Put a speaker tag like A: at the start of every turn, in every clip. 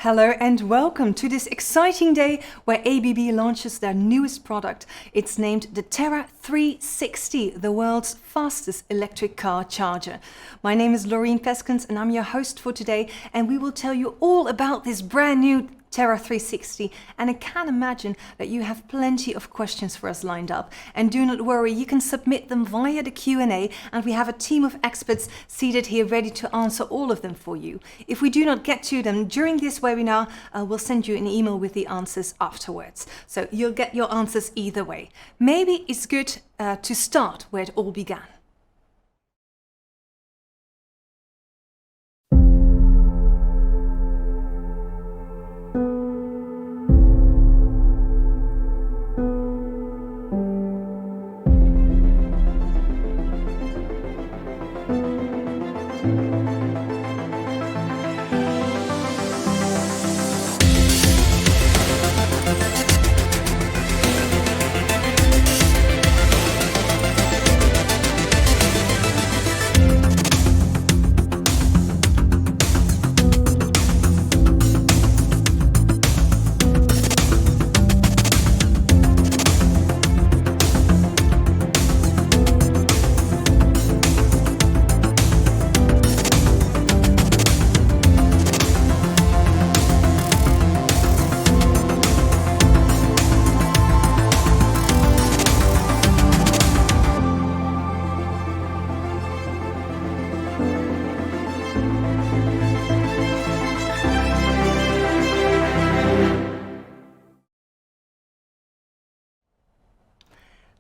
A: Hello and welcome to this exciting day where ABB launches their newest product. It's named the Terra 360, the world's fastest electric car charger. My name is Laureen Peskens and I'm your host for today, and we will tell you all about this brand new Terra 360, and I can imagine that you have plenty of questions for us lined up. And do not worry, you can submit them via the Q&A, and we have a team of experts seated here ready to answer all of them for you. If we do not get to them during this webinar, we'll send you an email with the answers afterwards. So you'll get your answers either way. Maybe it's good to start where it all began.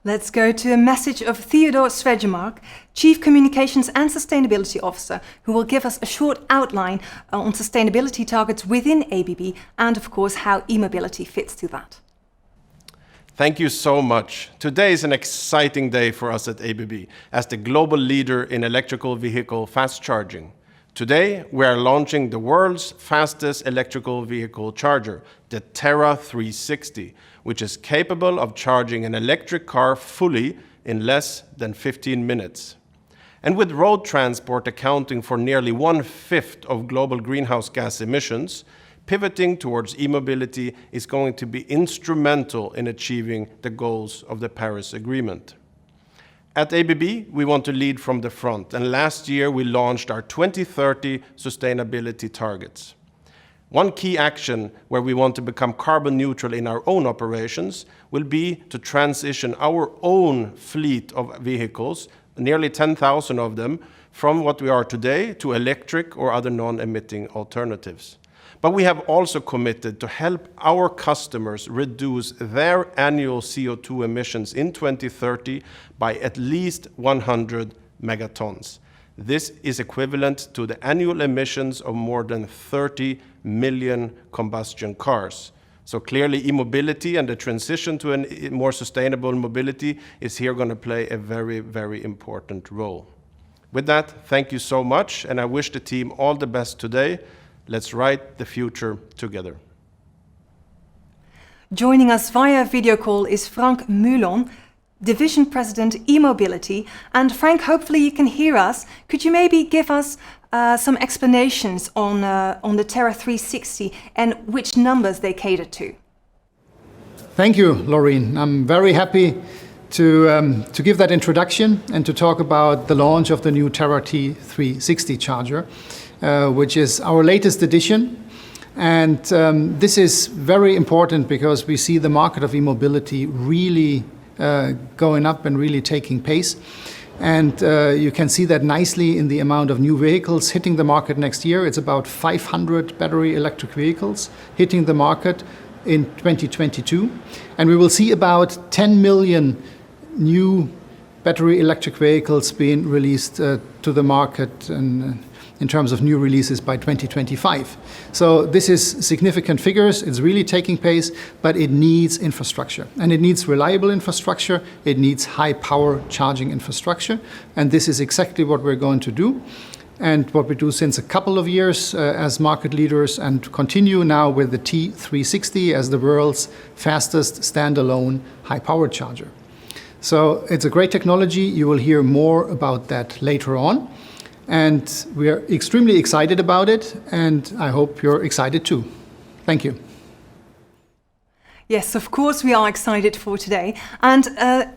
A: Let's go to a message of Theodore Svegemark, Chief Communications and Sustainability Officer, who will give us a short outline on sustainability targets within ABB and, of course, how e-mobility fits to that.
B: Thank you so much. Today is an exciting day for us at ABB as the global leader in electrical vehicle fast charging. Today, we are launching the world's fastest electrical vehicle charger, the Terra 360, which is capable of charging an electric car fully in less than 15 minutes. And with road transport accounting for nearly 1/5 of global greenhouse gas emissions, pivoting towards e-mobility is going to be instrumental in achieving the goals of the Paris Agreement. At ABB, we want to lead from the front, and last year we launched our 2030 sustainability targets. One key action where we want to become carbon neutral in our own operations will be to transition our own fleet of vehicles, nearly 10,000 of them, from what we are today to electric or other non-emitting alternatives. But we have also committed to help our customers reduce their annual CO2 emissions in 2030 by at least 100 megatons. This is equivalent to the annual emissions of more than 30 million combustion cars. So clearly e-mobility and the transition to a more sustainable mobility is here going to play a very, very important role. With that, thank you so much, and I wish the team all the best today. Let's write the future together.
A: Joining us via video call is Frank Mulon, Division President E-Mobility. And Frank, hopefully you can hear us. Could you maybe give us some explanations on the Terra 360 and which numbers they cater to?
C: Thank you, Laureen. I'm very happy to give that introduction and to talk about the launch of the new Terra T360 charger, which is our latest edition. And this is very important because we see the market of e-mobility really going up and really taking pace. And you can see that nicely in the amount of new vehicles hitting the market next year. It's about 500 battery electric vehicles hitting the market in 2022. And we will see about 10 million new battery electric vehicles being released to the market and in terms of new releases by 2025. So this is significant figures. It's really taking pace, but it needs infrastructure. And it needs reliable infrastructure. It needs high power charging infrastructure. And this is exactly what we're going to do. And what we do since a couple of years as market leaders, and continue now with the T360 as the world's fastest standalone high power charger. So it's a great technology. You will hear more about that later on. And we are extremely excited about it, and I hope you're excited too. Thank you.
A: Yes, of course, we are excited for today. And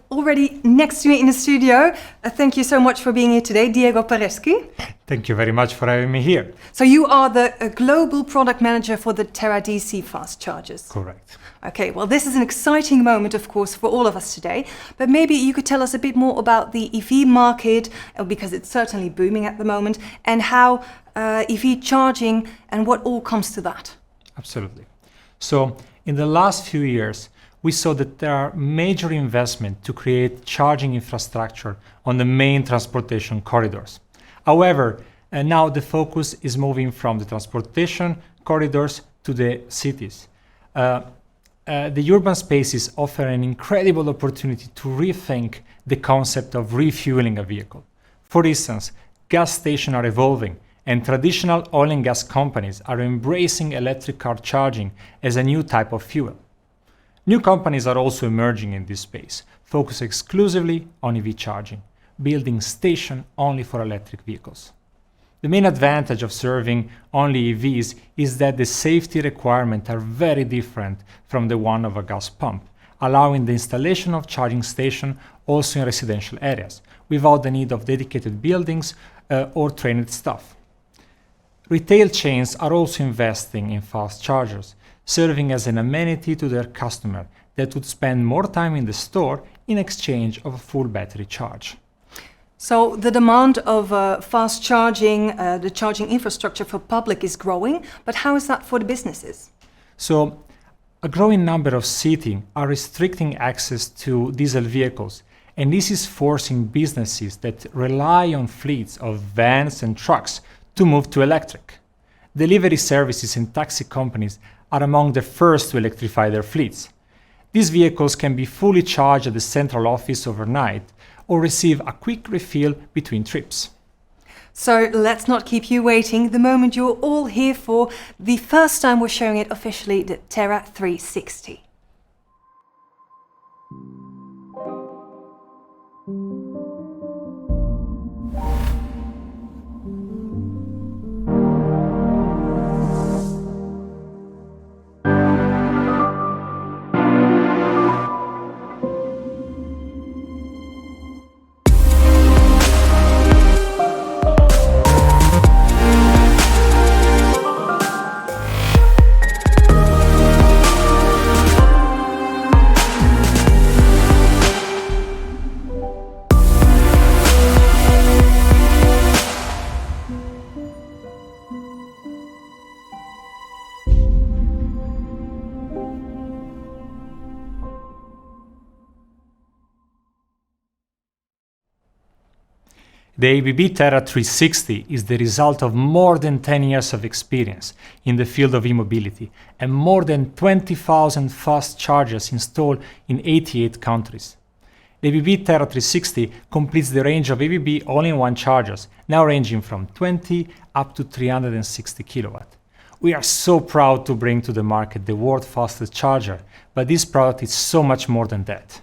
A: already next to me in the studio, thank you so much for being here today, Diego Pareschi.
D: Thank you very much for having me here.
A: So you are the global product manager for the Terra DC fast chargers.
D: Correct.
A: Okay, well, this is an exciting moment, of course, for all of us today. But maybe you could tell us a bit more about the EV market, because it's certainly booming at the moment, and how EV charging and what all comes to that.
D: Absolutely. So in the last few years, we saw that there are major investments to create charging infrastructure on the main transportation corridors. However, now the focus is moving from the transportation corridors to the cities. The urban spaces offer an incredible opportunity to rethink the concept of refueling a vehicle. For instance, gas stations are evolving, and traditional oil and gas companies are embracing electric car charging as a new type of fuel. New companies are also emerging in this space, focused exclusively on EV charging, building stations only for electric vehicles. The main advantage of serving only EVs is that the safety requirements are very different from the one of a gas pump, allowing the installation of charging stations also in residential areas, without the need of dedicated buildings or trained staff. Retail chains are also investing in fast chargers, serving as an amenity to their customer that would spend more time in the store in exchange of a full battery charge.
A: So the demand of fast charging, the charging infrastructure for public is growing, but how is that for the businesses?
D: So a growing number of cities are restricting access to diesel vehicles, and this is forcing businesses that rely on fleets of vans and trucks to move to electric. Delivery services and taxi companies are among the first to electrify their fleets. These vehicles can be fully charged at the central office overnight or receive a quick refill between trips.
A: So let's not keep you waiting. The moment you're all here for, the first time we're showing it officially, the Terra 360.
D: The Abb Terra 360 is the result of more than 10 years of experience in the field of e-mobility and more than 20,000 fast chargers installed in 88 countries. The Abb Terra 360 completes the range of ABB all-in-one chargers, now ranging from 20 up to 360 kilowatt. We are so proud to bring to the market the world's fastest charger, but this product is so much more than that.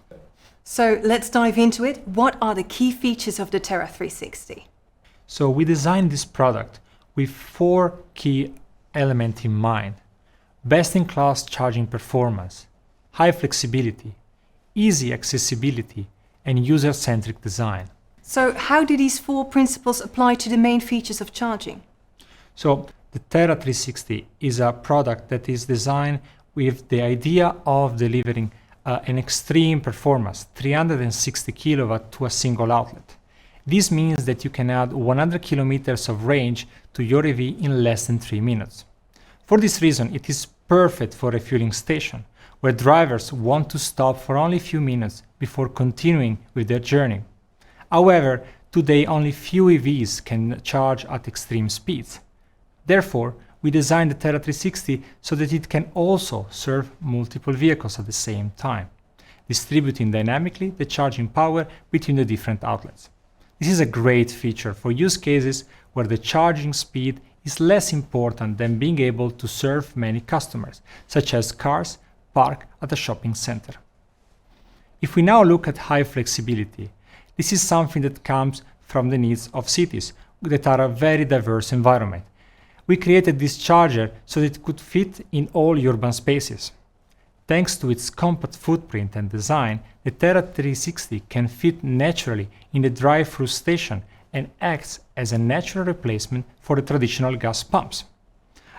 A: So let's dive into it. What are the key features of the Terra 360?
D: So we designed this product with 4 key elements in mind: best-in-class charging performance, high flexibility, easy accessibility, and user-centric design.
A: So how do these 4 principles apply to the main features of charging?
D: So the Terra 360 is a product that is designed with the idea of delivering an extreme performance, 360 kilowatt to a single outlet. This means that you can add 100 kilometers of range to your EV in less than 3 minutes. For this reason, it is perfect for a refueling station, where drivers want to stop for only a few minutes before continuing with their journey. However, today only few EVs can charge at extreme speeds. Therefore, we designed the Terra 360 so that it can also serve multiple vehicles at the same time, distributing dynamically the charging power between the different outlets. This is a great feature for use cases where the charging speed is less important than being able to serve many customers, such as cars parked at a shopping center. If we now look at high flexibility, this is something that comes from the needs of cities that are a very diverse environment. We created this charger so that it could fit in all urban spaces. Thanks to its compact footprint and design, the Terra 360 can fit naturally in the drive-through station and acts as a natural replacement for the traditional gas pumps.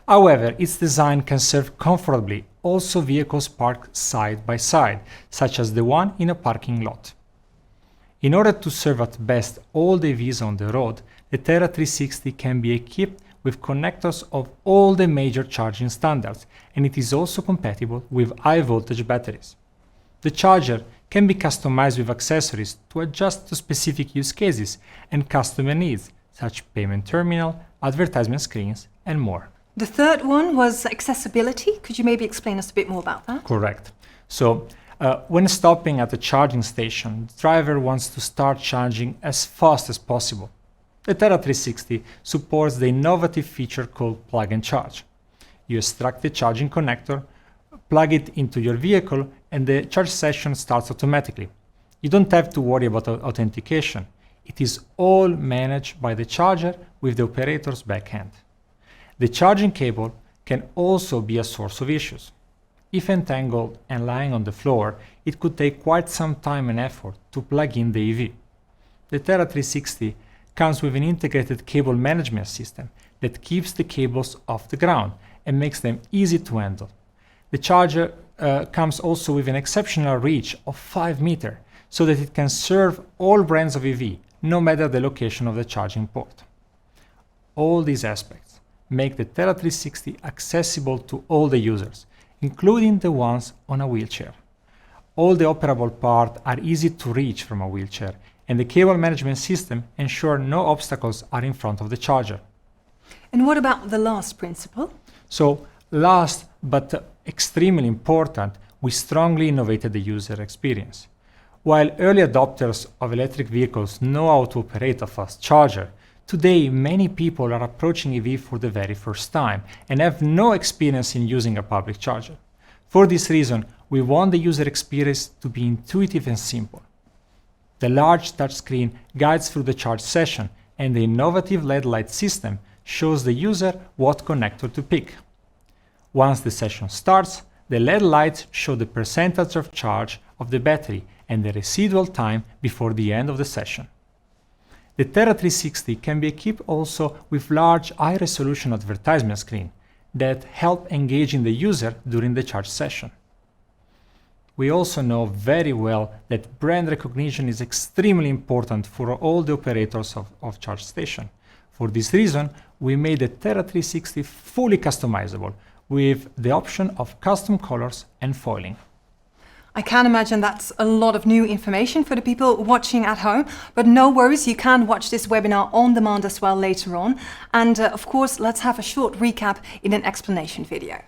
D: However, its design can serve comfortably also vehicles parked side by side, such as the one in a parking lot. In order to serve at best all the EVs on the road, the Terra 360 can be equipped with connectors of all the major charging standards, and it is also compatible with high-voltage batteries. The charger can be customized with accessories to adjust to specific use cases and customer needs, such as payment terminal, advertisement screens, and more.
A: The third one was accessibility. Could you maybe explain us a bit more about that?
D: Correct. So, when stopping at a charging station, the driver wants to start charging as fast as possible. The Terra 360 supports the innovative feature called plug and charge. You extract the charging connector, plug it into your vehicle, and the charge session starts automatically. You don't have to worry about authentication. It is all managed by the charger with the operator's backhand. The charging cable can also be a source of issues. If entangled and lying on the floor, it could take quite some time and effort to plug in the EV. The Terra 360 comes with an integrated cable management system that keeps the cables off the ground and makes them easy to handle. The charger comes also with an exceptional reach of 5 meters, so that it can serve all brands of EV, no matter the location of the charging port. All these aspects make the Terra 360 accessible to all the users, including the ones on a wheelchair. All the operable parts are easy to reach from a wheelchair, and the cable management system ensures no obstacles are in front of the charger.
A: And what about the last principle?
D: So, last but extremely important, we strongly innovated the user experience. While early adopters of electric vehicles know how to operate a fast charger, today many people are approaching EV for the very first time and have no experience in using a public charger. For this reason, we want the user experience to be intuitive and simple. The large touchscreen guides through the charge session, and the innovative LED light system shows the user what connector to pick. Once the session starts, the LED lights show the percentage of charge of the battery and the residual time before the end of the session. The Terra 360 can be equipped also with large high-resolution advertisement screen that help engaging the user during the charge session. We also know very well that brand recognition is extremely important for all the operators of charge station. For this reason, we made the Terra 360 fully customizable with the option of custom colors and foiling.
A: I can imagine that's a lot of new information for the people watching at home, but no worries, you can watch this webinar on demand as well later on. And of course, let's have a short recap in an explanation video.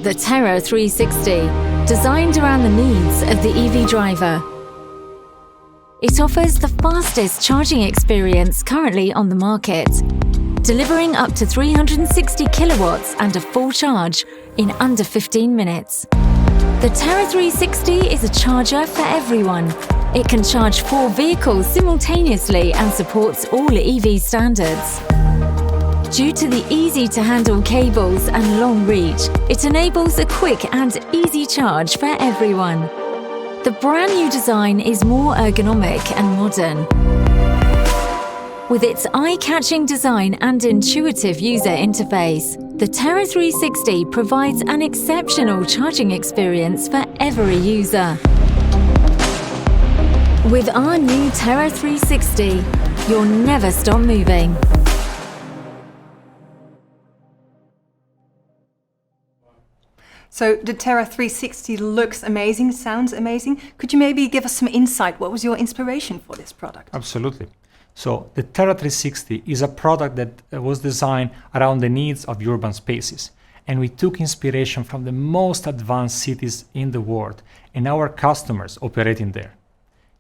E: The Terra 360, designed around the needs of the EV driver. It offers the fastest charging experience currently on the market, delivering up to 360 kilowatts and a full charge in under 15 minutes. The Terra 360 is a charger for everyone. It can charge 4 vehicles simultaneously and supports all EV standards. Due to the easy-to-handle cables and long reach, it enables a quick and easy charge for everyone. The brand new design is more ergonomic and modern. With its eye-catching design and intuitive user interface, the Terra 360 provides an exceptional charging experience for every user. With our new Terra 360, you'll never stop moving.
A: So the Terra 360 looks amazing, sounds amazing. Could you maybe give us some insight? What was your inspiration for this product?
D: Absolutely. So the Terra 360 is a product that was designed around the needs of urban spaces. And we took inspiration from the most advanced cities in the world and our customers operating there.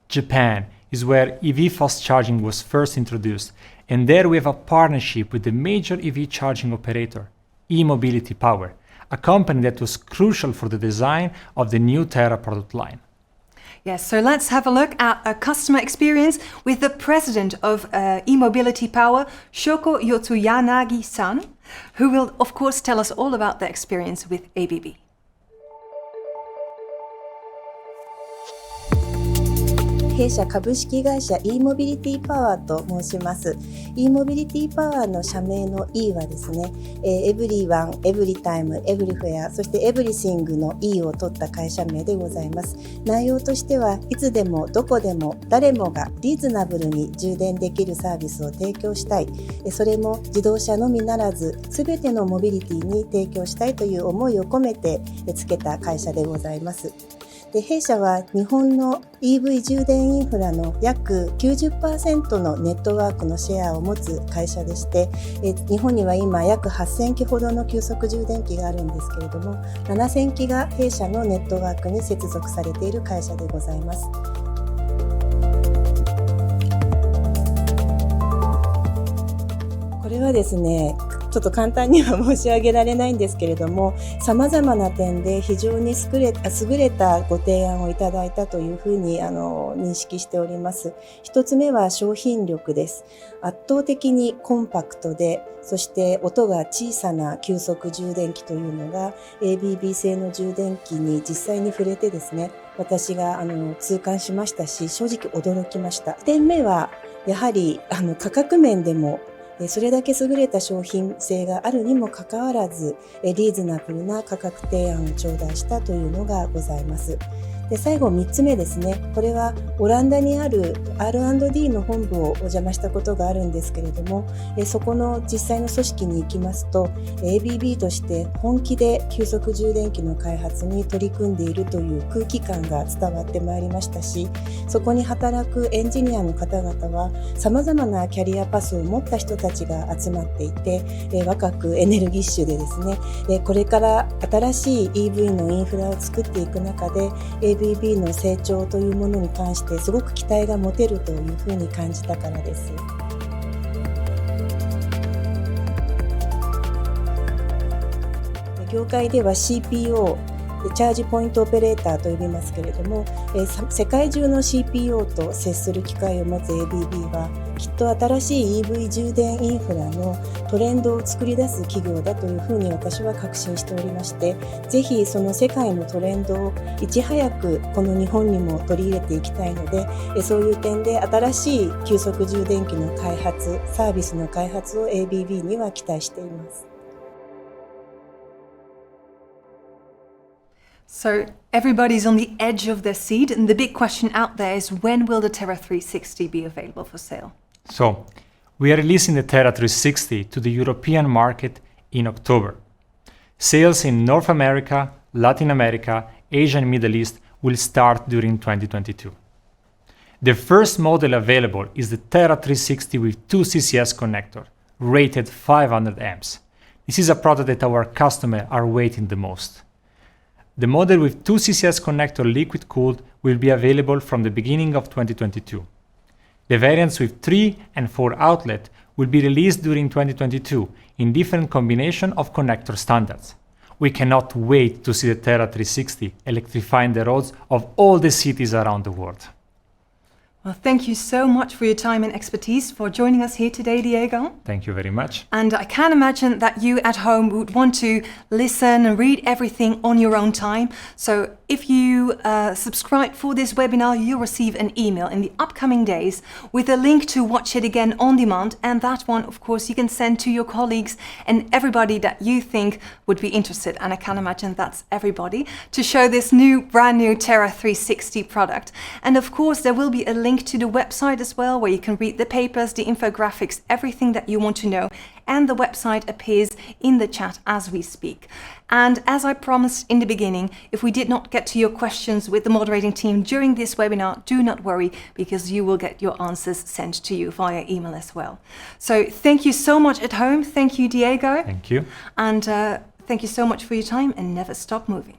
D: Japan is where EV fast charging was first introduced. And there we have a partnership with the major EV charging operator, e-mobility Power, a company that was crucial for the design of the new Terra product line.
A: Yes, so let's have a look at a customer experience with the president of e-mobility power, Shoko Yotsuyanagi-san, who will of course tell us all about the experience with ABB.
F: 弊社株式会社 e モビリティパワーと申します。e モビリティパワーの社名の E はですね、エブリワン、エブリタイム、エブリフェア、そしてエブリシングの E を取った会社名でございます。内容としてはいつでもどこでも誰もがリーズナブルに充電できるサービスを提供したい。それも自動車のみならず全てのモビリティに提供したいという思いを込めてつけた会社でございます。で、弊社は日本の EV 充電インフラの約 90% のネットワークのシェアを持つ会社でして、日本には今約8000基ほどの急速充電器があるんですけれども、7000基が弊社のネットワークに接続されている会社でございます。これはですね、ちょっと簡単には申し上げられないんですけれども、様々な点で非常に優れたご提案をいただいたというふうに認識しております。一つ目は商品力です。圧倒的にコンパクトで、そして音が小さな急速充電器というのが ABB 製の充電器に実際に触れてですね、私が痛感しましたし、正直驚きました。点目はやはり価格面でもそれだけ優れた商品性があるにもかかわらず、リーズナブルな価格提案を頂戴したというのがございます。で、最後3つ目ですね。これはオランダにある R&D の本部をお邪魔したことがあるんですけれども、そこの実際の組織に行きますと、ABB として本気で急速充電器の開発に取り組んでいるという空気感が伝わってまいりましたし、そこに働くエンジニアの方々は様々なキャリアパスを持った人たちが集まっていて、若くエネルギッシュでですね、これから新しい EV のインフラを作っていく中で、ABB の成長というものに関してすごく期待が持てるというふうに感じたからです。業界では CPO、チャージポイントオペレーターと呼びますけれども、世界中の CPO と接する機会を持つ ABB はきっと新しい EV 充電インフラのトレンドを作り出す企業だというふうに私は確信しておりまして、ぜひその世界のトレンドをいち早くこの日本にも取り入れていきたいので、そういう点で新しい急速充電器の開発、サービスの開発を ABB には期待しています。
A: So everybody's on the edge of their seat, and the big question out there is, when will the Terra 360 be available for sale?
D: So, we are releasing the Terra 360 to the European market in October. Sales in North America, Latin America, Asia and Middle East will start during 2022. The first model available is the Terra 360 with 2 CCS connector, rated 500 amps. This is a product that our customers are waiting the most. The model with 2 CCS connector liquid cooled will be available from the beginning of 2022. The variants with 3 and 4 outlet will be released during 2022 in different combination of connector standards. We cannot wait to see the Terra 360 electrifying the roads of all the cities around the world.
A: Well, thank you so much for your time and expertise for joining us here today, Diego.
D: Thank you very much.
A: And I can imagine that you at home would want to listen and read everything on your own time. So if you subscribe for this webinar, you'll receive an email in the upcoming days with a link to watch it again on demand. And that one, of course, you can send to your colleagues and everybody that you think would be interested. And I can imagine that's everybody, to show this brand new Terra 360 product. And of course, there will be a link to the website as well, where you can read the papers, the infographics, everything that you want to know. And the website appears in the chat as we speak. And as I promised in the beginning, if we did not get to your questions with the moderating team during this webinar, do not worry, because you will get your answers sent to you via email as well. So thank you so much at home. Thank you, Diego.
D: Thank you.
A: And thank you so much for your time, and never stop moving.